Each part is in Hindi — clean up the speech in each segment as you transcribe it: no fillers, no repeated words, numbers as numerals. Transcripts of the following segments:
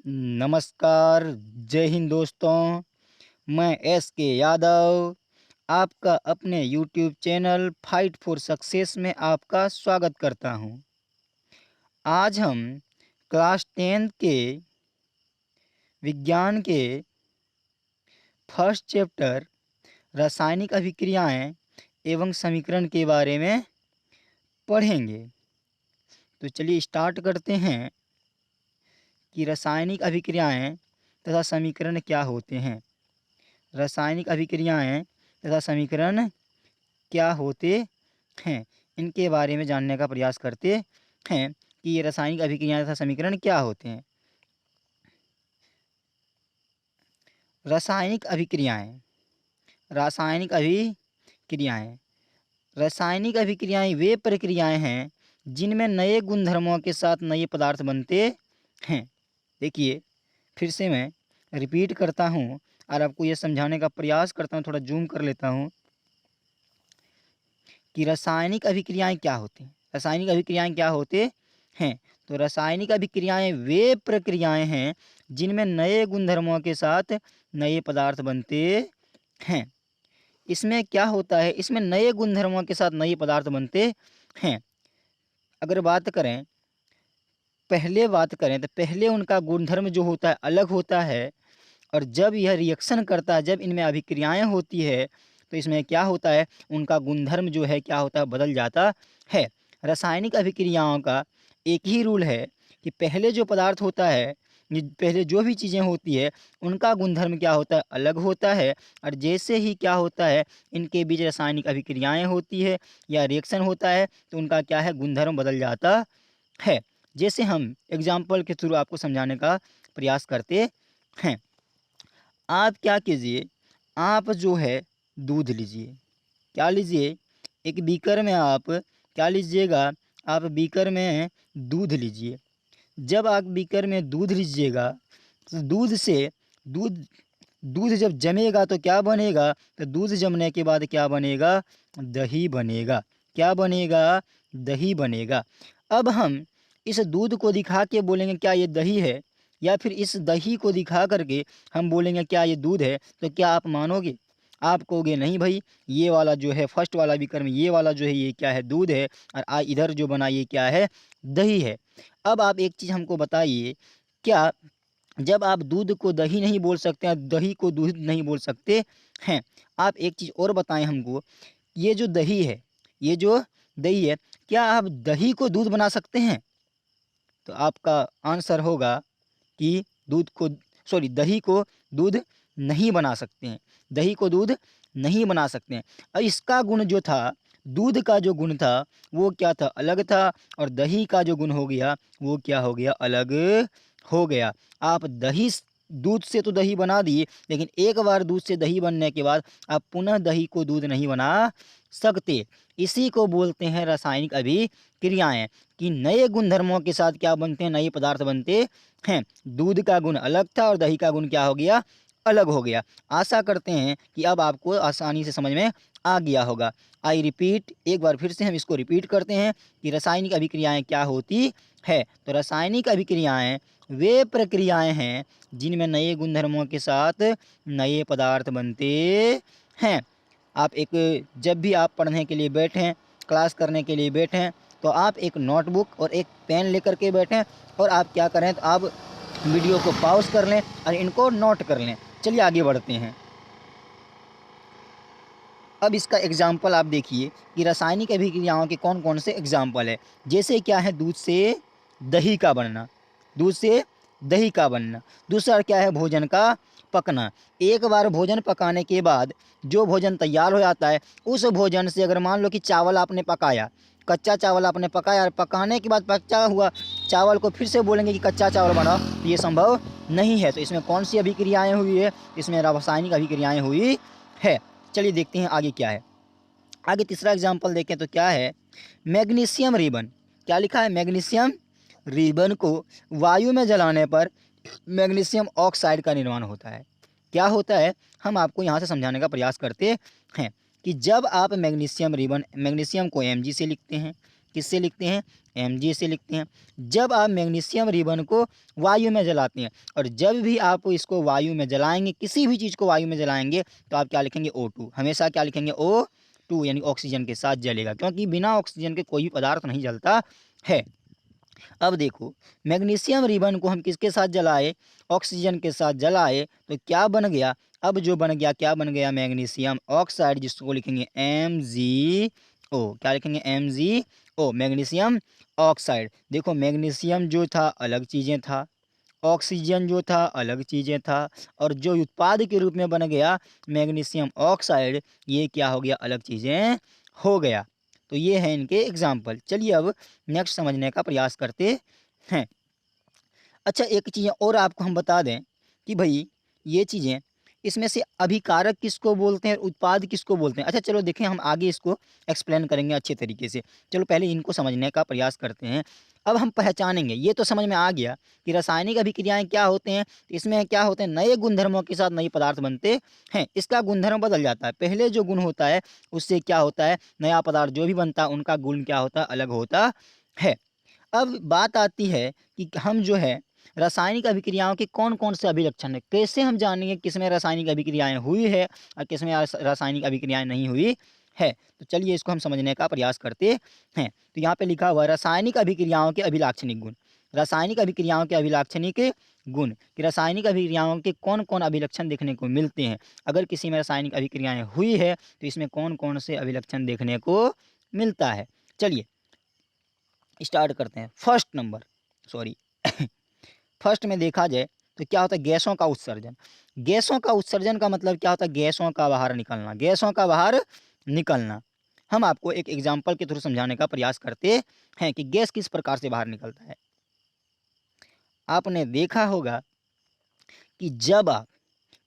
नमस्कार, जय हिंद दोस्तों। मैं के यादव आपका अपने YouTube channel fight for success में आपका स्वागत करता हूं। आज हम क्लास 10 के विज्ञान के फर्स्ट चैप्टर रासायनिक अभिक्रियाएं एवं समीकरण के बारे में पढ़ेंगे। तो चलिए स्टार्ट करते हैं कि रासायनिक अभिक्रियाएं तथा समीकरण क्या होते हैं। रासायनिक अभिक्रियाएं तथा समीकरण क्या होते हैं, इनके बारे में जानने का प्रयास करते हैं कि ये रासायनिक अभिक्रियाएं तथा समीकरण क्या होते हैं। रासायनिक अभिक्रियाएं रासायनिक अभिक्रियाएं रासायनिक अभिक्रियाएं वे प्रक्रियाएं हैं जिनमें नए गुणधर्मों के साथ नए पदार्थ बनते हैं। देखिए, फिर से मैं रिपीट करता हूँ और आपको यह समझाने का प्रयास करता हूँ। थोड़ा जूम कर लेता हूँ कि रासायनिक अभिक्रियाएं क्या होती हैं। रासायनिक अभिक्रियाएं क्या होते हैं? तो रासायनिक अभिक्रियाएं वे प्रक्रियाएं हैं जिनमें नए गुणधर्मों के साथ नए पदार्थ बनते हैं। इसमें क्या होता है? इसमें नए गुणधर्मों के साथ नए पदार्थ बनते हैं। अगर बात करें तो पहले उनका गुणधर्म जो होता है अलग होता है, और जब यह रिएक्शन करता है, जब इनमें अभिक्रियाएं होती है, तो इसमें क्या होता है? उनका गुणधर्म जो है क्या होता है? बदल जाता है। रासायनिक अभिक्रियाओं का एक ही रूल है कि पहले जो पदार्थ होता है, पहले जो भी चीज़ें होती है, उनका गुणधर्म क्या होता है? अलग होता है। और जैसे ही क्या होता है, इनके बीच रासायनिक अभिक्रियाएं होती है या रिएक्शन होता है, तो उनका क्या है? गुणधर्म बदल जाता है। जैसे हम एग्जाम्पल के थ्रू आपको समझाने का प्रयास करते हैं। आप क्या कीजिए, आप जो है दूध लीजिए। क्या लीजिए? एक बीकर में आप क्या लीजिएगा? आप बीकर में दूध लीजिए। जब आप बीकर में दूध लीजिएगा, तो दूध दूध जब जमेगा तो क्या बनेगा? तो दूध जमने के बाद क्या बनेगा? दही बनेगा। क्या बनेगा? दही बनेगा। अब हम इस दूध को दिखा के बोलेंगे क्या ये दही है, या फिर इस दही को दिखा करके हम बोलेंगे क्या ये दूध है, तो क्या आप मानोगे? आप कहोगे नहीं भाई, ये वाला जो है फर्स्ट वाला बीकर में ये वाला जो है ये क्या है? दूध है, और इधर जो बना ये क्या है? दही है। अब आप एक चीज़ हमको बताइए, क्या जब आप दूध को दही नहीं बोल सकते हैं, दही को दूध नहीं बोल सकते हैं, आप एक चीज़ और बताएं हमको, ये जो दही है, ये जो दही है, क्या आप दही को दूध बना सकते हैं? तो आपका आंसर होगा कि दही को दूध नहीं बना सकते हैं। दही को दूध नहीं बना सकते हैं। और इसका गुण जो था, दूध का जो गुण था वो क्या था? अलग था। और दही का जो गुण हो गया वो क्या हो गया? अलग हो गया। आप दूध से तो दही बना दिए, लेकिन एक बार दूध से दही बनने के बाद आप पुनः दही को दूध नहीं बना सकते। इसी को बोलते हैं रासायनिक अभिक्रियाएं, कि नए गुणधर्मों के साथ क्या बनते हैं? नए पदार्थ बनते हैं। दूध का गुण अलग था और दही का गुण क्या हो गया? अलग हो गया। आशा करते हैं कि अब आपको आसानी से समझ में आ गया होगा। आई रिपीट, एक बार फिर से हम इसको रिपीट करते हैं कि रासायनिक अभिक्रियाएं क्या होती है। तो रासायनिक अभिक्रियाएं वे प्रक्रियाएं हैं जिनमें नए गुणधर्मों के साथ नए पदार्थ बनते हैं। आप जब भी आप पढ़ने के लिए बैठें, क्लास करने के लिए बैठें, तो आप एक नोटबुक और एक पेन लेकर के बैठें, और आप क्या करें? तो आप वीडियो को पॉज कर लें और इनको नोट कर लें। चलिए आगे बढ़ते हैं। अब इसका एग्जाम्पल आप देखिए कि रासायनिक अभिक्रियाओं के कौन कौन से एग्जाम्पल है। जैसे क्या है? दूध से दही का बनना, दूध से दही का बनना। दूसरा क्या है? भोजन का पकना। एक बार भोजन पकाने के बाद जो भोजन तैयार हो जाता है, उस भोजन से अगर मान लो कि चावल आपने पकाया, कच्चा चावल आपने पकाया, और पकाने के बाद पका हुआ चावल को फिर से बोलेंगे कि कच्चा चावल बनाओ, तो ये संभव नहीं है। तो इसमें कौन सी अभिक्रियाएं हुई है? इसमें रासायनिक अभिक्रियाएं हुई है। चलिए देखते हैं आगे क्या है। आगे तीसरा एग्जाम्पल देखें तो क्या है? Magnesium ribbon. क्या लिखा है? मैग्नीशियम रिबन को वायु में जलाने पर मैग्नीशियम ऑक्साइड का निर्माण होता है। क्या होता है? हम आपको यहाँ से समझाने का प्रयास करते हैं कि जब आप मैग्नीशियम को Mg से लिखते हैं, किससे लिखते हैं, Mg से लिखते हैं। जब आप मैग्नीशियम रिबन को वायु में जलाते हैं और जब भी आप इसको वायु में जलाएंगे, किसी भी चीज़ को वायु में जलाएंगे तो आप क्या लिखेंगे, O2। हमेशा क्या लिखेंगे, O2 यानी ऑक्सीजन के साथ जलेगा, क्योंकि बिना ऑक्सीजन के कोई भी पदार्थ नहीं जलता है। अब देखो, मैग्नीशियम रिबन को हम किसके साथ जलाए, ऑक्सीजन के साथ जलाए, तो क्या बन गया, अब जो बन गया, क्या बन गया, मैग्नीशियम ऑक्साइड, जिसको लिखेंगे MgO। क्या लिखेंगे, MgO, मैग्नीशियम ऑक्साइड। देखो, मैग्नीशियम जो था अलग चीज़ें था, ऑक्सीजन जो था अलग चीज़ें था, और जो उत्पाद के रूप में बन गया मैग्नीशियम ऑक्साइड, ये क्या हो गया, अलग चीज़ें हो गया। तो ये है इनके एग्जाम्पल। चलिए अब नेक्स्ट समझने का प्रयास करते हैं। अच्छा, एक चीज़ और आपको हम बता दें कि भाई ये चीज़ें, इसमें से अभिकारक किसको बोलते हैं और उत्पाद किसको बोलते हैं। अच्छा चलो देखें, हम आगे इसको एक्सप्लेन करेंगे अच्छे तरीके से। चलो पहले इनको समझने का प्रयास करते हैं। अब हम पहचानेंगे, ये तो समझ में आ गया कि रासायनिक अभिक्रियाएं क्या होते हैं। इसमें क्या होते हैं, नए गुणधर्मों के साथ नए पदार्थ बनते हैं। इसका गुणधर्म बदल जाता है, पहले जो गुण होता है उससे क्या होता है, नया पदार्थ जो भी बनता है उनका गुण क्या होता है, अलग होता है। अब बात आती है कि हम जो है रासायनिक अभिक्रियाओं के कौन कौन से अभिलक्षण है, कैसे हम जानेंगे किसमें रासायनिक अभिक्रियाएं हुई है और किसमें रासायनिक अभिक्रियाएं नहीं हुई है। तो चलिए इसको हम समझने का प्रयास करते हैं। तो यहाँ पे लिखा हुआ है रासायनिक अभिक्रियाओं के अभिलाक्षणिक गुण। रासायनिक अभिक्रियाओं के अभिलाक्षणिक गुण, कि रासायनिक अभिक्रियाओं के कौन कौन अभिलक्षण देखने को मिलते हैं। अगर किसी में रासायनिक अभिक्रियाएं हुई है तो इसमें कौन कौन से अभिलक्षण देखने को मिलता है। चलिए स्टार्ट करते हैं। फर्स्ट में देखा जाए तो क्या होता है, गैसों का उत्सर्जन। गैसों का उत्सर्जन का मतलब क्या होता है, गैसों का बाहर निकलना, गैसों का बाहर निकलना। हम आपको एक एग्जाम्पल के थ्रू समझाने का प्रयास करते हैं कि गैस किस प्रकार से बाहर निकलता है। आपने देखा होगा कि जब आप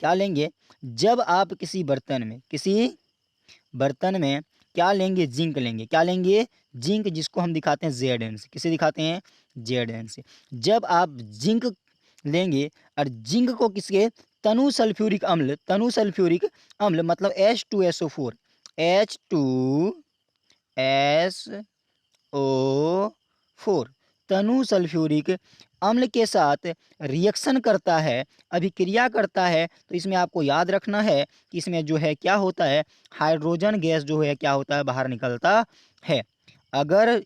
क्या लेंगे, जब आप किसी बर्तन में क्या लेंगे, जिंक लेंगे। क्या लेंगे, जिंक, जिसको हम दिखाते हैं Zn से। किसे दिखाते हैं, Zn से। जब आप जिंक लेंगे और जिंक को किसके, तनु सल्फ्यूरिक अम्ल मतलब H2SO4 H2SO4 तनु सल्फ्यूरिक अम्ल के साथ रिएक्शन करता है, अभिक्रिया करता है, तो इसमें आपको याद रखना है कि इसमें जो है क्या होता है, हाइड्रोजन गैस जो है क्या होता है, बाहर निकलता है। अगर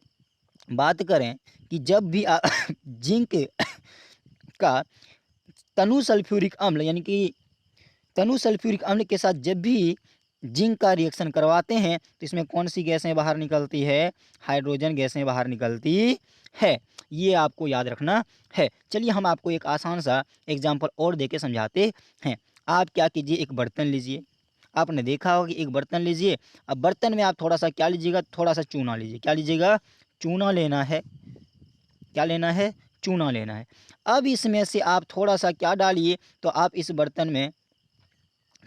बात करें कि जब भी जिंक का तनु सल्फ्यूरिक अम्ल यानी कि तनु सल्फ्यूरिक अम्ल के साथ जब भी जिंक का रिएक्शन करवाते हैं तो इसमें कौन सी गैसें बाहर निकलती है, हाइड्रोजन गैसें बाहर निकलती है। ये आपको याद रखना है। चलिए हम आपको एक आसान सा एग्जाम्पल और देके समझाते हैं। आप क्या कीजिए, एक बर्तन लीजिए। आपने देखा होगा कि एक बर्तन लीजिए, अब बर्तन में आप थोड़ा सा क्या लीजिएगा, थोड़ा सा चूना लीजिए। क्या लीजिएगा, चूना लेना है। क्या लेना है, चूना लेना है। अब इसमें से आप थोड़ा सा क्या डालिए, तो आप इस बर्तन में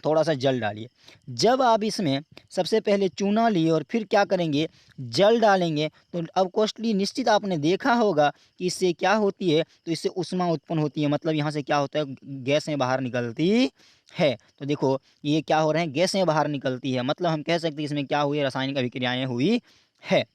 थोड़ा सा जल डालिए। जब आप इसमें सबसे पहले चूना लिए और फिर क्या करेंगे, जल डालेंगे, तो अब कॉस्टली निश्चित आपने देखा होगा कि इससे क्या होती है, तो इससे ऊष्मा उत्पन्न होती है। मतलब यहाँ से क्या होता है, गैसें बाहर निकलती है। तो देखो ये क्या हो रहे हैं, गैसें बाहर निकलती है, मतलब हम कह सकते हैं इसमें क्या हुई, रासायनिक अभिक्रियाएँ हुई है।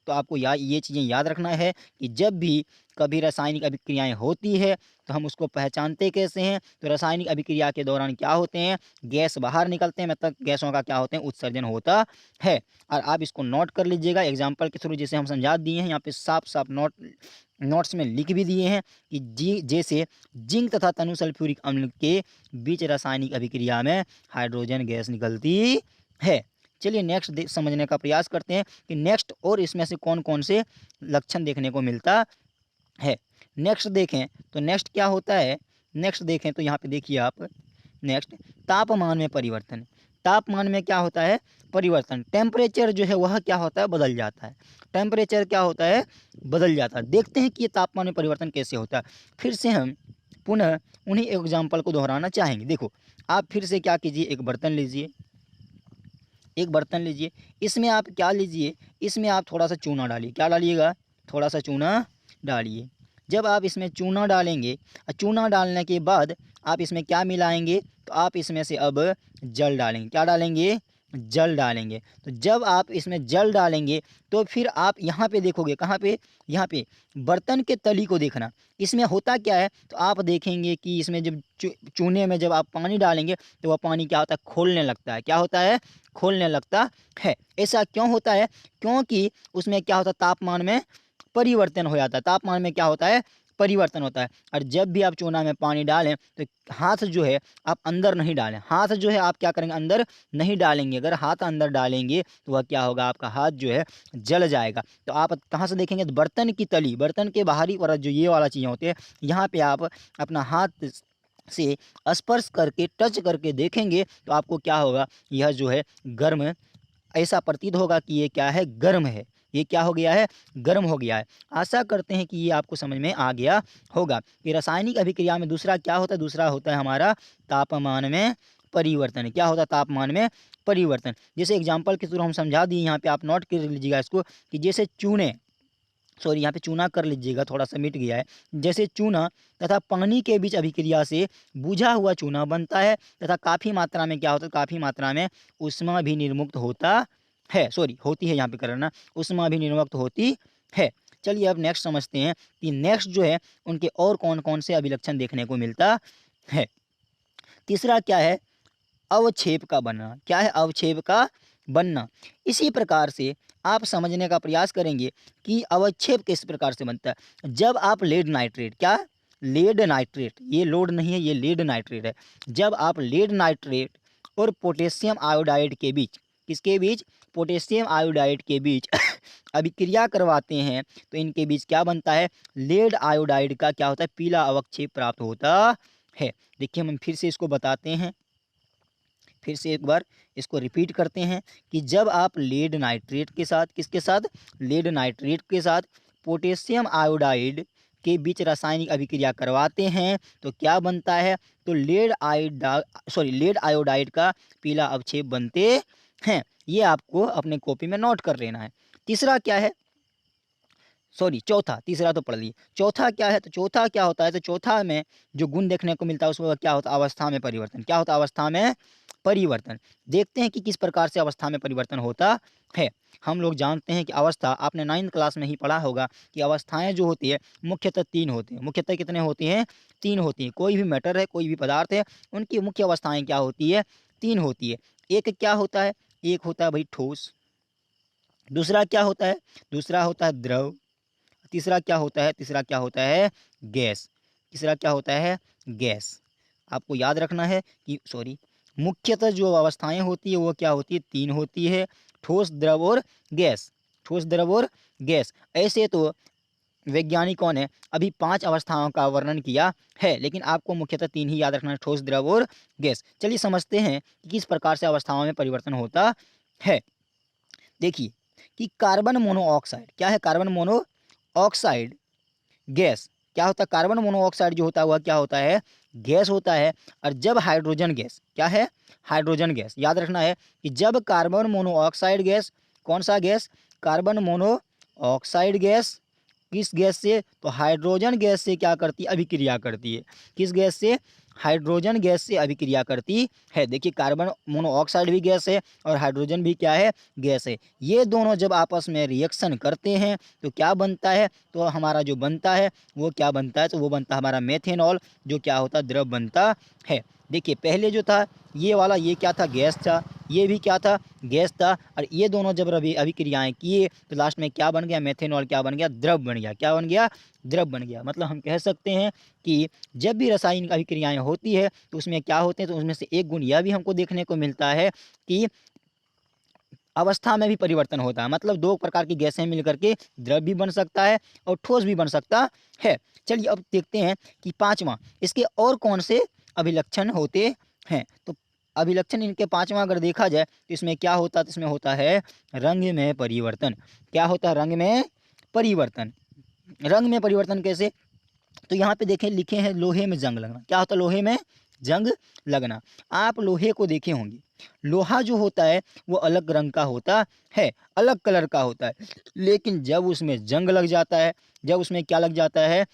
तो आपको ये चीज़ें याद रखना है कि जब भी कभी रासायनिक अभिक्रियाएं होती है तो हम उसको पहचानते कैसे हैं, तो रासायनिक अभिक्रिया के दौरान क्या होते हैं, गैस बाहर निकलते हैं, मतलब गैसों का क्या होते हैं, उत्सर्जन होता है। और आप इसको नोट कर लीजिएगा एग्जाम्पल के थ्रू, जैसे हम समझा दिए हैं यहाँ पे साफ साफ नोट्स में लिख भी दिए हैं कि जैसे जिंक तथा तनु सल्फ्यूरिक अम्ल के बीच रासायनिक अभिक्रिया में हाइड्रोजन गैस निकलती है। चलिए नेक्स्ट समझने का प्रयास करते हैं कि नेक्स्ट और इसमें से कौन कौन से लक्षण देखने को मिलता है। नेक्स्ट देखें तो नेक्स्ट क्या होता है, नेक्स्ट देखें तो यहाँ पे देखिए आप, नेक्स्ट तापमान में परिवर्तन। तापमान में क्या होता है, परिवर्तन। टेम्परेचर जो है वह क्या होता है, बदल जाता है। टेम्परेचर क्या होता है, बदल जाता है। देखते हैं कि ये तापमान में परिवर्तन कैसे होता है। फिर से हम पुनः उन्हीं एग्जाम्पल को दोहराना चाहेंगे। देखो आप फिर से क्या कीजिए, एक बर्तन लीजिए, इसमें आप क्या लीजिए, इसमें आप थोड़ा सा चूना डालिए। क्या डालिएगा, थोड़ा सा चूना डालिए। जब आप इसमें चूना डालेंगे, चूना डालने के बाद आप इसमें क्या मिलाएंगे, तो आप इसमें से अब जल डालेंगे। क्या डालेंगे, जल डालेंगे। तो जब आप इसमें जल डालेंगे तो फिर आप यहाँ पे देखोगे, कहाँ पे, यहाँ पे बर्तन के तली को देखना। इसमें होता क्या है, तो आप देखेंगे कि इसमें जब चूने में जब आप पानी डालेंगे तो वह पानी क्या होता है, खोलने लगता है। क्या होता है, खोलने लगता है। ऐसा क्यों होता है, क्योंकि उसमें क्या होता है, तापमान में परिवर्तन हो जाता है। तापमान में क्या होता है, परिवर्तन होता है। और जब भी आप चूना में पानी डालें तो हाथ जो है आप अंदर नहीं डालें। हाथ जो है आप क्या करेंगे, अंदर नहीं डालेंगे। अगर हाथ अंदर डालेंगे तो वह क्या होगा, आपका हाथ जो है जल जाएगा। तो आप कहाँ से देखेंगे, तो बर्तन की तली, बर्तन के बाहरी परत जो ये वाला चीज़ें होती है, यहाँ पे आप अपना हाथ से स्पर्श करके, टच करके देखेंगे तो आपको क्या होगा, यह जो है गर्म, ऐसा प्रतीत होगा कि ये क्या है, गर्म है। ये क्या हो गया है, गर्म हो गया है। आशा करते हैं कि ये आपको समझ में आ गया होगा कि रासायनिक अभिक्रिया में दूसरा क्या होता है, दूसरा होता है हमारा तापमान में परिवर्तन। क्या होता है, तापमान में परिवर्तन। जैसे एग्जाम्पल के थ्रू हम समझा दिए, यहाँ पे आप नोट कर लीजिएगा इसको, कि जैसे चूने, सॉरी यहाँ पे चूना कर लीजिएगा, थोड़ा सा मिट गया है। जैसे चूना तथा पानी के बीच अभिक्रिया से बुझा हुआ चूना बनता है तथा काफ़ी मात्रा में क्या होता है, काफ़ी मात्रा में ऊष्मा भी निर्मुक्त होता है, सॉरी होती है, यहाँ पे करना, ऊष्मा भी निर्मुक्त होती है। चलिए अब नेक्स्ट समझते हैं कि नेक्स्ट जो है उनके और कौन कौन से अभिलक्षण देखने को मिलता है। तीसरा क्या है, अवक्षेप का बनना। क्या है, अवक्षेप का बनना। इसी प्रकार से आप समझने का प्रयास करेंगे कि अवक्षेप किस प्रकार से बनता है। जब आप लेड नाइट्रेट, क्या, लेड नाइट्रेट, ये लोड नहीं है, ये लेड नाइट्रेट है। जब आप लेड नाइट्रेट और पोटेशियम आयोडाइड के बीच, किसके बीच, पोटेशियम आयोडाइड के बीच अभिक्रिया करवाते हैं तो इनके बीच क्या बनता है, लेड आयोडाइड का क्या होता है, पीला अवक्षेप प्राप्त होता है। देखिए हम फिर से इसको बताते हैं, फिर से एक बार इसको रिपीट करते हैं कि जब आप लेड नाइट्रेट के साथ, किसके साथ, लेड नाइट्रेट के साथ पोटेशियम आयोडाइड के बीच रासायनिक अभिक्रिया करवाते हैं तो क्या बनता है, तो लेड आयोडाइड का पीला अवक्षेप बनते हैं। ये आपको अपने कॉपी में नोट कर लेना है। तीसरा क्या है, सॉरी चौथा, तीसरा तो पढ़ लिए, चौथा क्या है, तो चौथा क्या होता है, तो चौथा में जो गुण देखने को मिलता है उसमें क्या होता है, अवस्था में परिवर्तन। क्या होता है, अवस्था में परिवर्तन। देखते हैं कि किस प्रकार से अवस्था में परिवर्तन होता है। हम लोग जानते हैं कि अवस्था, आपने 9th क्लास में ही पढ़ा होगा कि अवस्थाएं जो होती है मुख्यतः 3 होती हैं। मुख्यतः कितने होती हैं, 3 होती हैं। कोई भी मैटर है, कोई भी पदार्थ है, उनकी मुख्य अवस्थाएं क्या होती है, 3 होती है। एक क्या होता है, एक होता है भाई ठोस, दूसरा क्या होता है, दूसरा होता है द्रव, तीसरा क्या होता है, तीसरा क्या होता है, गैस। तीसरा क्या होता है, गैस। आपको याद रखना है कि सॉरी, मुख्यतः जो अवस्थाएं होती है वो क्या होती है, 3 होती है, ठोस, द्रव और गैस। ठोस, द्रव और गैस। ऐसे तो वैज्ञानिकों ने अभी 5 अवस्थाओं का वर्णन किया है, लेकिन आपको मुख्यतः 3 ही याद रखना है, ठोस, द्रव और गैस। चलिए समझते हैं कि किस प्रकार से अवस्थाओं में परिवर्तन होता है। देखिए कि कार्बन मोनोऑक्साइड, क्या है, कार्बन मोनो ऑक्साइड गैस। क्या होता है, कार्बन मोनोऑक्साइड जो होता है वह क्या होता है, गैस होता है। और जब हाइड्रोजन गैस, क्या है, हाइड्रोजन गैस, याद रखना है कि जब कार्बन मोनोऑक्साइड गैस, कौन सा गैस, कार्बन मोनोऑक्साइड गैस, किस गैस से, तो हाइड्रोजन गैस से क्या करती है, अभिक्रिया करती है। किस गैस से, हाइड्रोजन गैस से अभिक्रिया करती है। देखिए कार्बन मोनोऑक्साइड भी गैस है और हाइड्रोजन भी क्या है, गैस है। ये दोनों जब आपस में रिएक्शन करते हैं तो क्या बनता है, तो हमारा जो बनता है वो क्या बनता है, तो वो बनता है हमारा मेथेनॉल, जो क्या होता है, द्रव बनता है। देखिए पहले जो था ये वाला, ये क्या था, गैस था, ये भी क्या था, गैस था। और ये दोनों जब अभिक्रियाएं किए तो लास्ट में क्या बन गया, मेथेनॉल क्या बन गया, द्रव बन गया। क्या बन गया, द्रव बन गया। मतलब हम कह सकते हैं कि जब भी रासायनिक अभिक्रियाएं होती है तो उसमें क्या होते हैं, तो उसमें से एक गुण यह भी हमको देखने को मिलता है कि अवस्था में भी परिवर्तन होता है। मतलब 2 प्रकार की गैसें मिलकर के द्रव भी बन सकता है और ठोस भी बन सकता है। चलिए अब देखते हैं कि 5वां, इसके और कौन से अभिलक्षण होते हैं। तो अभिलक्षण इनके 5वां अगर देखा जाए तो इसमें क्या होता है, तो इसमें होता है रंग में परिवर्तन। क्या होता है, रंग में परिवर्तन। रंग में परिवर्तन कैसे, तो यहाँ पे देखें लिखे हैं लोहे में जंग लगना। क्या होता है, लोहे में जंग लगना। आप लोहे को देखे होंगे, लोहा जो होता है वो अलग रंग का होता है, अलग कलर का होता है, लेकिन जब उसमें जंग लग जाता है, जब उसमें क्या लग जाता है,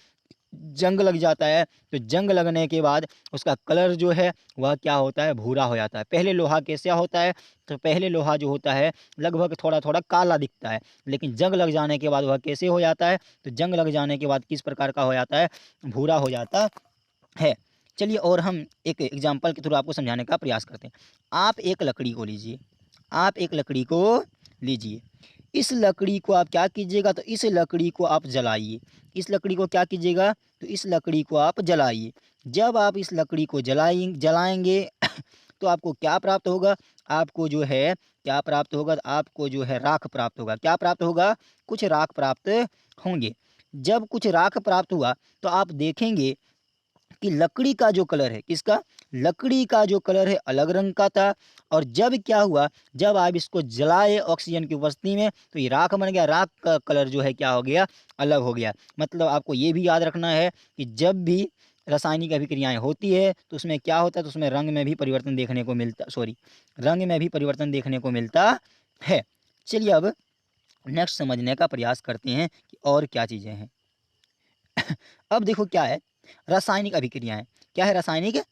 जंग लग जाता है, तो जंग लगने के बाद उसका कलर जो है वह क्या होता है, भूरा हो जाता है। पहले लोहा कैसा होता है, तो पहले लोहा जो होता है लगभग थोड़ा थोड़ा काला दिखता है, लेकिन जंग लग जाने के बाद वह कैसे हो जाता है, तो जंग लग जाने के बाद किस प्रकार का हो जाता है, भूरा हो जाता है। चलिए और हम एक एग्जाम्पल के थ्रू आपको समझाने का प्रयास करते हैं। आप एक लकड़ी को लीजिए, आप एक लकड़ी को लीजिए, इस लकड़ी को आप क्या कीजिएगा, तो इस लकड़ी को आप जलाइए। इस लकड़ी को क्या कीजिएगा, तो इस लकड़ी को आप जलाइए। जब आप इस लकड़ी को जलाएंगे तो आपको क्या प्राप्त होगा, आपको जो है क्या प्राप्त होगा, आपको जो है राख प्राप्त होगा। क्या प्राप्त होगा, कुछ राख प्राप्त होंगे। जब कुछ राख प्राप्त हुआ तो आप देखेंगे कि लकड़ी का जो कलर है, किसका, लकड़ी का जो कलर है अलग रंग का था। और जब क्या हुआ, जब आप इसको जलाए ऑक्सीजन की उपस्थिति में, तो ये राख बन गया। राख का कलर जो है क्या हो गया, अलग हो गया। मतलब आपको ये भी याद रखना है कि जब भी रासायनिक अभिक्रियाएं होती है तो उसमें क्या होता है, तो उसमें रंग में भी परिवर्तन देखने को मिलता, रंग में भी परिवर्तन देखने को मिलता है। चलिए अब नेक्स्ट समझने का प्रयास करते हैं कि और क्या चीज़ें हैं। अब देखो क्या है, रासायनिक अभिक्रियाएं क्या है, रासायनिक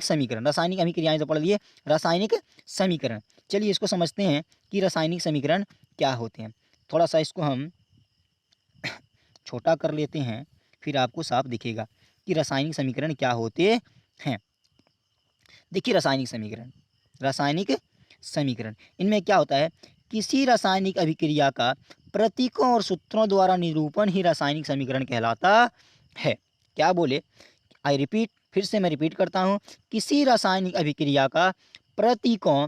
समीकरण। रासायनिक अभिक्रियाएं तो पढ़ लिए, रासायनिक समीकरण। चलिए इसको समझते हैं कि रासायनिक समीकरण क्या होते हैं। थोड़ा सा इसको हम छोटा कर लेते हैं, फिर आपको साफ दिखेगा कि रासायनिक समीकरण क्या होते हैं। देखिए रासायनिक समीकरण इनमें क्या होता है, किसी रासायनिक अभिक्रिया का प्रतीकों और सूत्रों द्वारा निरूपण ही रासायनिक समीकरण कहलाता है। क्या बोले, आई रिपीट, फिर से मैं रिपीट करता हूँ, किसी रासायनिक अभिक्रिया का प्रतीकों,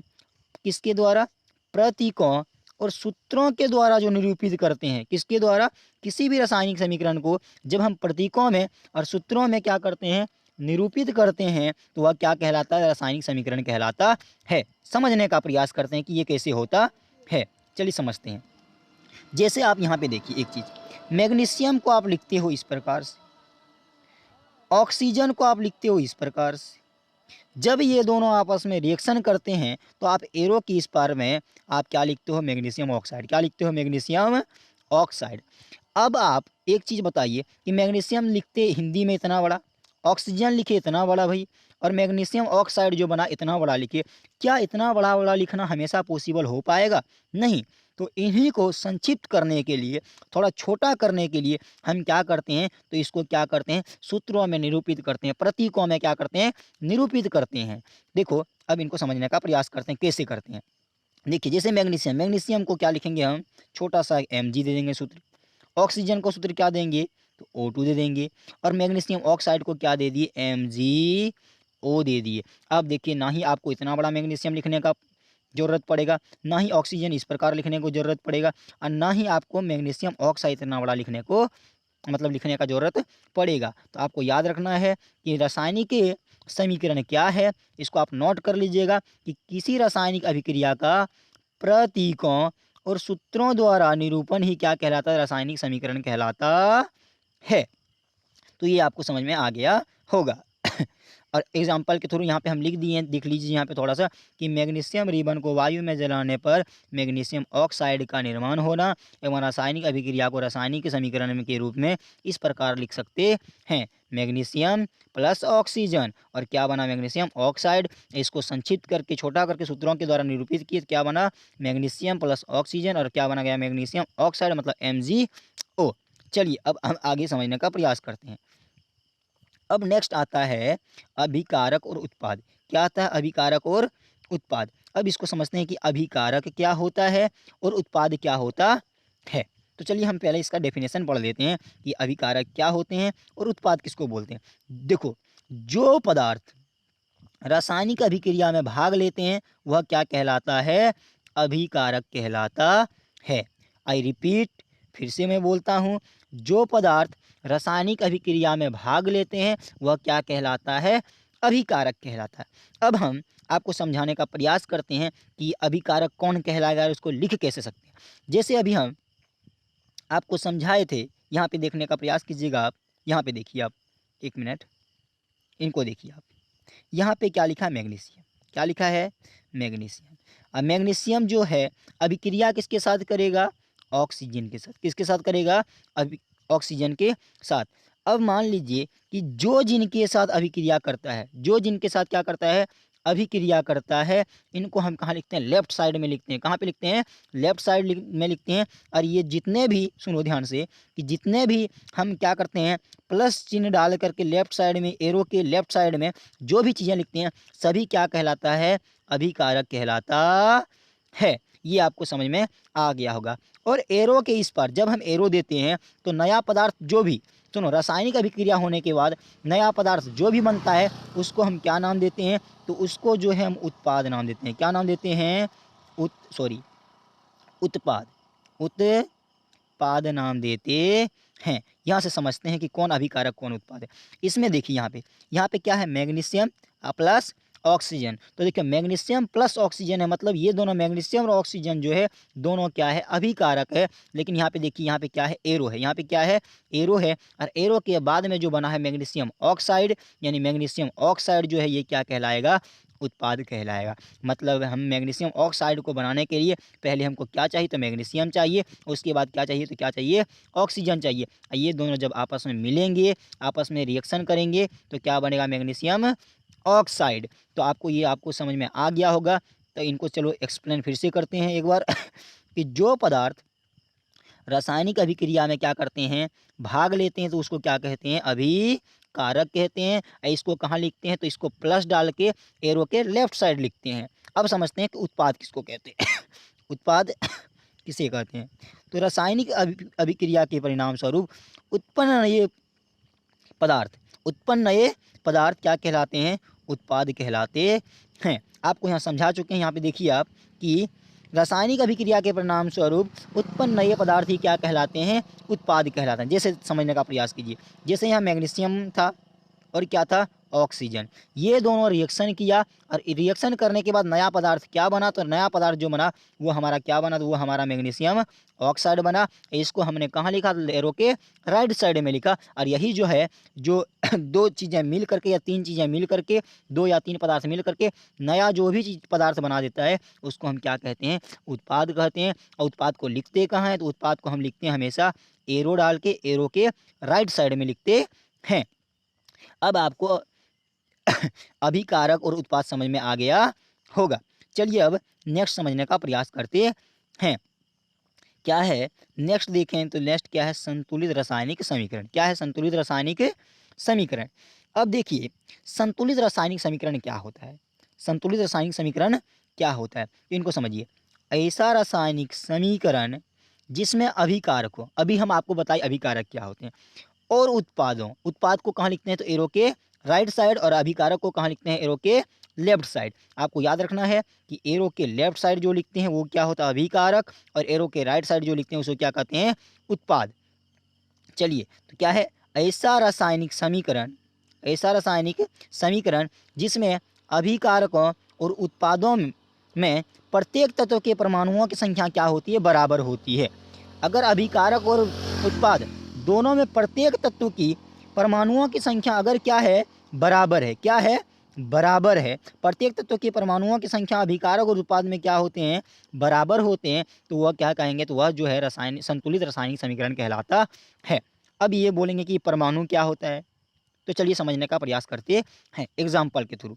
किसके द्वारा, प्रतीकों और सूत्रों के द्वारा जो निरूपित करते हैं, किसके द्वारा, किसी भी रासायनिक समीकरण को जब हम प्रतीकों में और सूत्रों में क्या करते हैं, निरूपित करते हैं, तो वह क्या कहलाता है, रासायनिक समीकरण कहलाता है। समझने का प्रयास करते हैं कि ये कैसे होता है। चलिए समझते हैं। जैसे आप यहाँ पे देखिए एक चीज़, मैग्नीशियम को आप लिखते हो इस प्रकार से, ऑक्सीजन को आप लिखते हो इस प्रकार से। जब ये दोनों आपस में रिएक्शन करते हैं तो आप एरो की इस पार में आप क्या लिखते हो, मैग्नीशियम ऑक्साइड। क्या लिखते हो, मैग्नीशियम ऑक्साइड। अब आप एक चीज़ बताइए कि मैग्नीशियम लिखते हिंदी में इतना बड़ा, ऑक्सीजन लिखे इतना बड़ा भाई, और मैग्नीशियम ऑक्साइड जो बना इतना बड़ा लिखे। क्या इतना बड़ा बड़ा लिखना हमेशा पॉसिबल हो पाएगा, नहीं। तो इन्हीं को संक्षिप्त करने के लिए, थोड़ा छोटा करने के लिए हम क्या करते हैं, तो इसको क्या करते हैं, सूत्रों में निरूपित करते हैं, प्रतीकों में क्या करते हैं, निरूपित करते हैं। देखो अब इनको समझने का प्रयास करते हैं, कैसे करते हैं। देखिए जैसे मैग्नीशियम को क्या लिखेंगे हम, छोटा सा Mg दे देंगे सूत्र। ऑक्सीजन को सूत्र क्या देंगे, तो O2 दे देंगे। और मैग्नीशियम ऑक्साइड को क्या दे दिए, MgO दे दिए। अब देखिए ना ही आपको इतना बड़ा मैग्नीशियम लिखने का ज़रूरत पड़ेगा, ना ही ऑक्सीजन इस प्रकार लिखने को ज़रूरत पड़ेगा, और ना ही आपको मैग्नीशियम ऑक्साइड इतना बड़ा लिखने को लिखने का ज़रूरत पड़ेगा। तो आपको याद रखना है कि रासायनिक समीकरण क्या है, इसको आप नोट कर लीजिएगा कि किसी रासायनिक अभिक्रिया का प्रतीकों और सूत्रों द्वारा निरूपण ही क्या कहलाता है, रासायनिक समीकरण कहलाता है। तो ये आपको समझ में आ गया होगा। और एग्जाम्पल के थ्रू यहाँ पे हम लिख दिए हैं, देख लीजिए यहाँ पे थोड़ा सा कि मैग्नीशियम रिबन को वायु में जलाने पर मैग्नीशियम ऑक्साइड का निर्माण होना एवं रासायनिक अभिक्रिया को रासायनिक समीकरण के रूप में इस प्रकार लिख सकते हैं, मैग्नीशियम प्लस ऑक्सीजन, और क्या बना, मैग्नीशियम ऑक्साइड। इसको संक्षिप्त करके छोटा करके सूत्रों के द्वारा निरूपित किए, क्या बना, मैग्नीशियम प्लस ऑक्सीजन, और क्या बना गया, मैग्नीशियम ऑक्साइड मतलब MgO। चलिए अब हम आगे समझने का प्रयास करते हैं। अब नेक्स्ट आता है अभिकारक और उत्पाद। क्या आता है, अभिकारक और उत्पाद। अब इसको समझते हैं कि अभिकारक क्या होता है और उत्पाद क्या होता है। तो चलिए हम पहले इसका डेफिनेशन पढ़ लेते हैं कि अभिकारक क्या होते हैं और उत्पाद किसको बोलते हैं। देखो, जो पदार्थ रासायनिक अभिक्रिया में भाग लेते हैं वह क्या कहलाता है, अभिकारक कहलाता है। आई रिपीट, फिर से मैं बोलता हूँ, जो पदार्थ रासायनिक अभिक्रिया में भाग लेते हैं वह क्या कहलाता है, अभिकारक कहलाता है। अब हम आपको समझाने का प्रयास करते हैं कि अभिकारक कौन कहलाएगा और उसको लिख कैसे सकते हैं। जैसे अभी हम आपको समझाए थे, यहाँ पे देखने का प्रयास कीजिएगा आप, यहाँ पे देखिए आप, एक मिनट, इनको देखिए आप, यहाँ पे क्या लिखा है, मैग्नीशियम। क्या लिखा है, मैग्नीशियम। अब मैग्नीशियम जो है अभिक्रिया किसके साथ करेगा, ऑक्सीजन के साथ। किसके साथ करेगा, ऑक्सीजन के साथ। अब मान लीजिए कि जो जिनके साथ अभिक्रिया करता है, जो जिनके साथ क्या करता है, अभिक्रिया करता है, इनको हम कहाँ लिखते हैं, लेफ्ट साइड में लिखते हैं। कहाँ पे लिखते हैं, लेफ्ट साइड में लिखते हैं। और ये जितने भी, सुनो ध्यान से, कि जितने भी हम क्या करते हैं, प्लस चिन्ह डाल करके लेफ्ट साइड में, एरो के लेफ्ट साइड में जो भी चीज़ें लिखते हैं, सभी क्या कहलाता है, अभिकारक कहलाता है। ये आपको समझ में आ गया होगा। और एरो के इस पर जब हम एरो देते हैं तो नया पदार्थ जो भी, सुनो, रासायनिक अभिक्रिया होने के बाद नया पदार्थ जो भी बनता है उसको हम क्या नाम देते हैं, तो उसको जो है हम उत्पाद नाम देते हैं। क्या नाम देते हैं, उत्पाद, उत्पाद नाम देते हैं। यहाँ से समझते हैं कि कौन अभिकारक कौन उत्पाद है। इसमें देखिए यहाँ पे क्या है, मैग्नीशियम प्लस ऑक्सीजन। तो देखिए मैग्नीशियम प्लस ऑक्सीजन है, मतलब ये दोनों, मैग्नीशियम और ऑक्सीजन जो है दोनों क्या है, अभिकारक है। लेकिन यहाँ पे देखिए, यहाँ पे क्या है, एरो है। यहाँ पे क्या है, एरो है। और एरो के बाद में जो बना है मैग्नीशियम ऑक्साइड, यानी मैग्नीशियम ऑक्साइड जो है ये क्या कहलाएगा, उत्पाद कहलाएगा। मतलब हम मैग्नीशियम ऑक्साइड को बनाने के लिए पहले हमको क्या चाहिए, तो मैग्नीशियम चाहिए। उसके बाद क्या चाहिए, तो क्या चाहिए, ऑक्सीजन चाहिए। ये दोनों जब आपस में मिलेंगे, आपस में रिएक्शन करेंगे, तो क्या बनेगा, मैग्नीशियम ऑक्साइड। तो आपको ये, आपको समझ में आ गया होगा। तो इनको चलो एक्सप्लेन फिर से करते हैं एक बार कि जो पदार्थ रासायनिक अभिक्रिया में क्या करते हैं, भाग लेते हैं, तो उसको क्या कहते हैं, अभिकारक कहते हैं। इसको कहाँ लिखते हैं, तो इसको प्लस डाल के एरो के लेफ्ट साइड लिखते हैं। अब समझते हैं कि उत्पाद किसको कहते हैं उत्पाद किसे कहते हैं। तो रासायनिक अभिक्रिया के परिणाम स्वरूप उत्पन्न नए पदार्थ, उत्पन्न नए पदार्थ क्या कहलाते हैं, उत्पाद कहलाते हैं। आपको यहाँ समझा चुके हैं। यहाँ पे देखिए आप कि रासायनिक अभिक्रिया के परिणाम स्वरूप उत्पन्न नए पदार्थ ही क्या कहलाते हैं, उत्पाद कहलाते हैं। जैसे समझने का प्रयास कीजिए, जैसे यहाँ मैग्नीशियम था और क्या था, ऑक्सीजन। ये दोनों रिएक्शन किया और रिएक्शन करने के बाद नया पदार्थ क्या बना, तो नया पदार्थ जो बना वो हमारा क्या बना, तो वो हमारा मैग्नीशियम ऑक्साइड बना। इसको हमने कहाँ लिखा, एरो के राइट साइड में लिखा। और यही जो है, जो दो चीज़ें मिल करके या तीन चीज़ें मिल करके, दो या तीन पदार्थ मिल करके नया जो भी चीज़ पदार्थ बना देता है उसको हम क्या कहते हैं, उत्पाद कहते हैं। और उत्पाद को लिखते कहाँ हैं, तो उत्पाद को हम लिखते हैं हमेशा एरो डाल के, एरो के राइट साइड में लिखते हैं। अब आपको अभिकारक और उत्पाद समझ में आ गया होगा। चलिए अब नेक्स्ट समझने का प्रयास करते हैं। क्या है नेक्स्ट, देखें तो नेक्स्ट क्या है, संतुलित रासायनिक समीकरण। क्या है, संतुलित रासायनिक समीकरण। अब देखिए संतुलित रासायनिक समीकरण क्या होता है, संतुलित रासायनिक समीकरण क्या होता है, इनको समझिए। ऐसा रासायनिक समीकरण जिसमें अभिकारक हो, अभी हम आपको बताए अभिकारक क्या होते हैं, और उत्पादों, उत्पाद को कहाँ लिखते हैं, तो एरो के राइट साइड, और अभिकारक को कहाँ लिखते हैं, एरो के लेफ्ट साइड। आपको याद रखना है कि एरो के लेफ्ट साइड जो लिखते हैं वो क्या होता है, अभिकारक, और एरो के राइट साइड जो लिखते हैं उसको क्या कहते हैं, उत्पाद। चलिए तो क्या है, ऐसा रासायनिक समीकरण, ऐसा रासायनिक समीकरण जिसमें अभिकारकों और उत्पादों में प्रत्येक तत्व के परमाणुओं की संख्या क्या होती है, बराबर होती है। अगर अभिकारक और उत्पाद दोनों में प्रत्येक तत्व की परमाणुओं की संख्या अगर क्या है, बराबर है, क्या है, बराबर है, प्रत्येक तत्व के परमाणुओं की संख्या अभिकारक और उत्पाद में क्या होते हैं, बराबर होते हैं, तो वह क्या कहेंगे, तो वह जो है रासायनिक, संतुलित रासायनिक समीकरण कहलाता है। अब ये बोलेंगे कि परमाणु क्या होता है, तो चलिए समझने का प्रयास करते हैं एग्जाम्पल के थ्रू।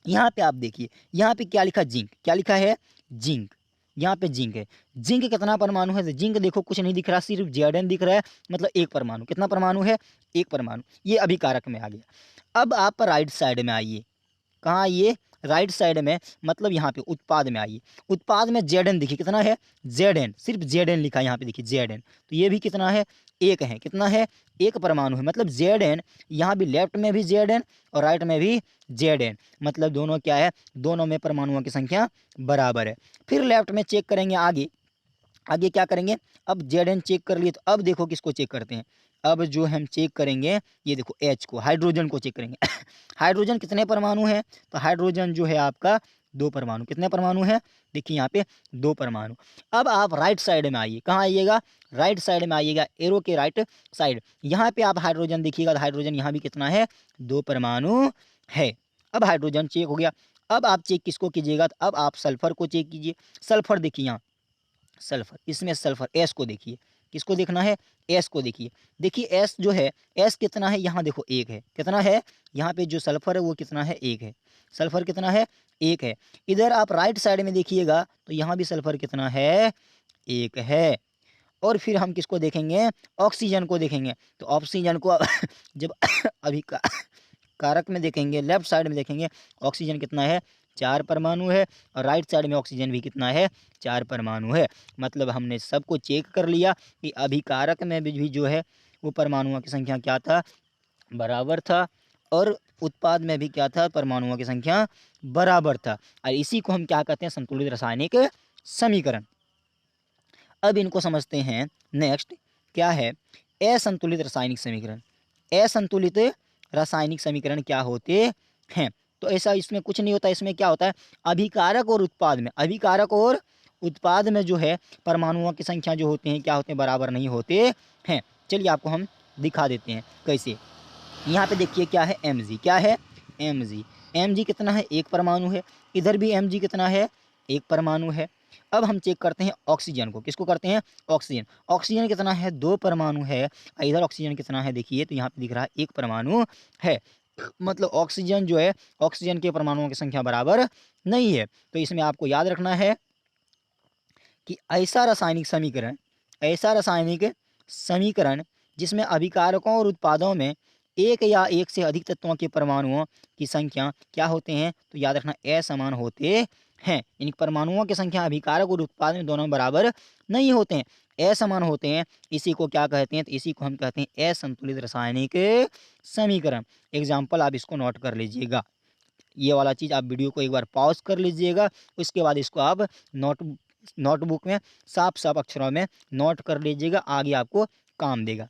यहाँ पे आप देखिए, यहाँ पे क्या लिखा, जिंक, क्या लिखा है, जिंक। यहाँ पे जिंक है, जिंक कितना परमाणु है, तो जिंक देखो कुछ नहीं दिख रहा, सिर्फ Zn दिख रहा है, मतलब एक परमाणु। कितना परमाणु है, एक परमाणु। ये अभिकारक में आ गया। अब आप राइट साइड में आइए, कहाँ आइए, राइट साइड में, मतलब यहाँ पे उत्पाद में आइए। उत्पाद में Zn देखिए कितना है, Zn, सिर्फ Zn लिखा है यहाँ पे देखिए, Zn। तो ये भी कितना है, एक है, कितना है, एक परमाणु है। मतलब Zn, यहाँ भी लेफ्ट में भी Zn और राइट में भी Zn, मतलब दोनों क्या है, दोनों में परमाणुओं की संख्या बराबर है। फिर लेफ्ट में चेक करेंगे, आगे आगे क्या करेंगे, अब Zn चेक कर लिए, तो अब देखो किसको चेक करते हैं। अब जो हम चेक करेंगे, ये देखो H को, हाइड्रोजन को चेक करेंगे हाइड्रोजन कितने परमाणु हैं, तो हाइड्रोजन जो है आपका दो परमाणु। कितने परमाणु हैं, देखिए यहाँ पे दो परमाणु। अब आप राइट साइड में आइए, कहाँ आइएगा, राइट साइड में आइएगा, एरो के राइट साइड। यहाँ पे आप हाइड्रोजन देखिएगा, तो हाइड्रोजन यहाँ भी कितना है, दो परमाणु है। अब हाइड्रोजन चेक हो गया। अब आप चेक किसको कीजिएगा, तो अब आप सल्फर को चेक कीजिए। सल्फर देखिए यहाँ, सल्फर, इसमें सल्फर एस को देखिए, किसको देखना है, एस को देखिए। देखिए एस जो है, एस कितना है, यहाँ देखो 1 है, कितना है, यहाँ पे जो सल्फर है वो कितना है, 1 है, सल्फर कितना है, 1 है। इधर आप राइट साइड में देखिएगा तो यहाँ भी सल्फर कितना है, 1 है। और फिर हम किसको देखेंगे, ऑक्सीजन को देखेंगे। तो ऑक्सीजन को जब अभी कारक में देखेंगे, लेफ्ट साइड में देखेंगे, ऑक्सीजन कितना है, 4 परमाणु है, और राइट साइड में ऑक्सीजन भी कितना है, 4 परमाणु है। मतलब हमने सबको चेक कर लिया कि अभिकारक में भी जो है वो परमाणुओं की संख्या क्या था, बराबर था, और उत्पाद में भी क्या था, परमाणुओं की संख्या बराबर था। और इसी को हम क्या कहते हैं, संतुलित रासायनिक समीकरण। अब इनको समझते हैं। नेक्स्ट क्या है, असंतुलित रासायनिक समीकरण। असंतुलित रासायनिक समीकरण क्या होते हैं, तो ऐसा इसमें कुछ नहीं होता। इसमें क्या होता है, अभिकारक और उत्पाद में, अभिकारक और उत्पाद में जो है परमाणुओं की संख्या जो होते हैं क्या होते हैं, बराबर नहीं होते हैं। चलिए आपको हम दिखा देते हैं कैसे। यहाँ पे देखिए क्या है, Mg, क्या है, Mg। Mg कितना है, 1 परमाणु है। इधर भी Mg कितना है, 1 परमाणु है। अब हम चेक करते हैं ऑक्सीजन को, किसको करते हैं, ऑक्सीजन। ऑक्सीजन कितना है, 2 परमाणु है। इधर ऑक्सीजन कितना है, देखिए तो यहाँ पे दिख रहा है 1 परमाणु है। मतलब ऑक्सीजन जो है, ऑक्सीजन के परमाणुओं की संख्या बराबर नहीं है। तो इसमें आपको याद रखना है कि ऐसा रासायनिक समीकरण, ऐसा रासायनिक समीकरण जिसमें अभिकारकों और उत्पादों में एक या एक से अधिक तत्वों के परमाणुओं की संख्या क्या होते हैं, तो याद रखना असमान होते हैं। इन परमाणुओं की संख्या अभिकारक और उत्पाद में दोनों बराबर नहीं होते हैं, असमान होते हैं। इसी को क्या कहते हैं, तो इसी को हम कहते हैं असंतुलित रासायनिक समीकरण। एग्जाम्पल आप इसको नोट कर लीजिएगा, ये वाला चीज़ आप वीडियो को एक बार पॉज कर लीजिएगा, उसके बाद इसको आप नोटबुक में साफ साफ अक्षरों में नोट कर लीजिएगा, आगे आपको काम देगा।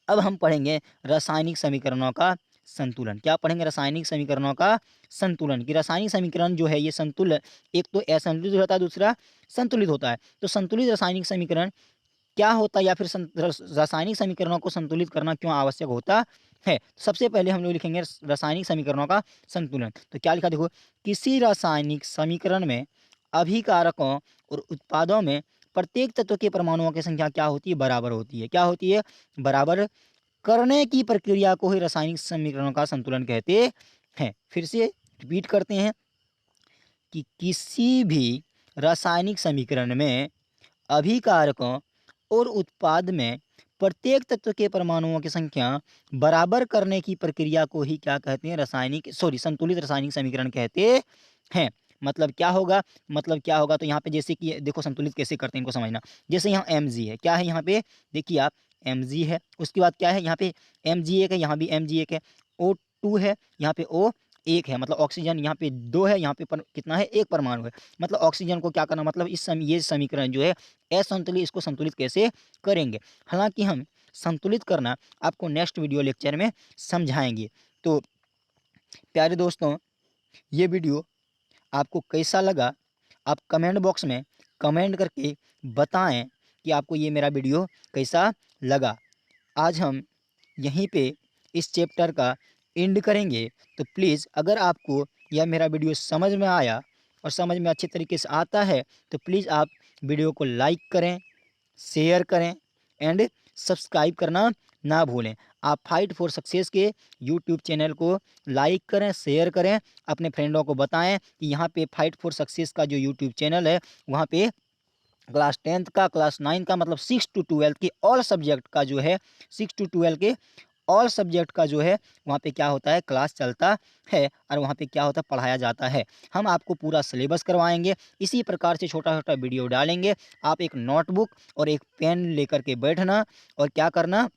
अब हम पढ़ेंगे रासायनिक समीकरणों का संतुलन। क्या पढ़ेंगे, रासायनिक समीकरणों का संतुलन। कि रासायनिक समीकरण जो है ये संतुलन, एक तो असंतुलित होता है, दूसरा संतुलित होता है। तो संतुलित रासायनिक समीकरण क्या होता है, या फिर रासायनिक समीकरणों को संतुलित करना क्यों आवश्यक होता है। सबसे पहले हम लोग लिखेंगे रासायनिक समीकरणों का संतुलन। तो क्या लिखा, देखो, किसी रासायनिक समीकरण में अभिकारकों और उत्पादों में प्रत्येक तत्व के परमाणुओं की संख्या क्या होती है, बराबर होती है। क्या होती है, बराबर करने की प्रक्रिया को ही रासायनिक समीकरणों का संतुलन कहते हैं। फिर से रिपीट करते हैं कि किसी भी रासायनिक समीकरण में अभिकारकों और उत्पाद में प्रत्येक तत्व के परमाणुओं की संख्या बराबर करने की प्रक्रिया को ही क्या कहते हैं, संतुलित रासायनिक समीकरण कहते हैं। मतलब क्या होगा, तो यहाँ पे जैसे कि देखो संतुलित कैसे करते हैं इनको समझना। जैसे यहाँ Mg है, क्या है यहाँ पे, देखिए आप Mg है, उसके बाद क्या है यहाँ पे Mg1 है, यहाँ भी Mg1 है, O2 है, यहाँ पे O1 है। मतलब ऑक्सीजन यहाँ पे 2 है, यहाँ पे कितना है, 1 परमाणु है। मतलब ऑक्सीजन को क्या करना, मतलब ये समीकरण जो है असंतुलित, इसको संतुलित कैसे करेंगे। हालांकि हम संतुलित करना आपको नेक्स्ट वीडियो लेक्चर में समझाएंगे। तो प्यारे दोस्तों, ये वीडियो आपको कैसा लगा, आप कमेंट बॉक्स में कमेंट करके बताएं कि आपको ये मेरा वीडियो कैसा लगा। आज हम यहीं पे इस चैप्टर का एंड करेंगे। तो प्लीज़ अगर आपको यह मेरा वीडियो समझ में आया और समझ में अच्छे तरीके से आता है तो प्लीज़ आप वीडियो को लाइक करें, शेयर करें एंड सब्सक्राइब करना ना भूलें। आप फाइट फॉर सक्सेस के यूट्यूब चैनल को लाइक करें, शेयर करें, अपने फ्रेंडों को बताएं कि यहाँ पे फाइट फॉर सक्सेस का जो यूट्यूब चैनल है वहाँ पे क्लास 10th का, क्लास 9 का, मतलब 6 to 12 के ऑल सब्जेक्ट का जो है, 6 to 12 के ऑल सब्जेक्ट का जो है वहाँ पे क्या होता है, क्लास चलता है और वहाँ पे क्या होता है, पढ़ाया जाता है। हम आपको पूरा सिलेबस करवाएंगे, इसी प्रकार से छोटा छोटा वीडियो डालेंगे। आप एक नोटबुक और एक पेन लेकर के बैठना और क्या करना,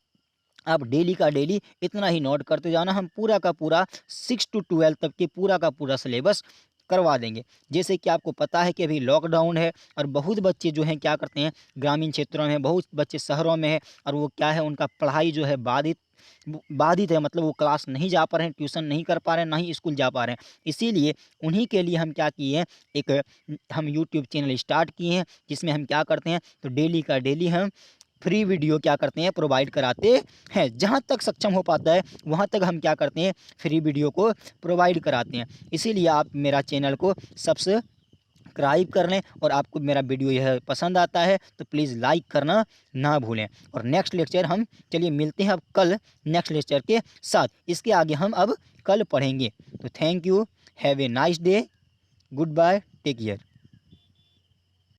आप डेली का डेली इतना ही नोट करते जाना। हम पूरा का पूरा 6 to 12 तक के पूरा का पूरा सिलेबस करवा देंगे। जैसे कि आपको पता है कि अभी लॉकडाउन है और बहुत बच्चे जो हैं क्या करते हैं, ग्रामीण क्षेत्रों में, बहुत बच्चे शहरों में है और वो क्या है, उनका पढ़ाई जो है बाधित है। मतलब वो क्लास नहीं जा पा रहे हैं, ट्यूशन नहीं कर पा रहे हैं, ना ही स्कूल जा पा रहे हैं। इसीलिए उन्हीं के लिए हम क्या किए हैं, एक हम यूट्यूब चैनल स्टार्ट किए हैं जिसमें हम क्या करते हैं, तो डेली का डेली हम फ्री वीडियो क्या करते हैं, प्रोवाइड कराते हैं। जहाँ तक सक्षम हो पाता है वहाँ तक हम क्या करते हैं, फ्री वीडियो को प्रोवाइड कराते हैं। इसीलिए आप मेरा चैनल को सब्सक्राइब सब्सक्राइब कर लें, और आपको मेरा वीडियो यह पसंद आता है तो प्लीज़ लाइक करना ना भूलें। और नेक्स्ट लेक्चर हम चलिए मिलते हैं अब कल नेक्स्ट लेक्चर के साथ। इसके आगे हम अब कल पढ़ेंगे। तो thank you, have a nice day, goodbye, take care.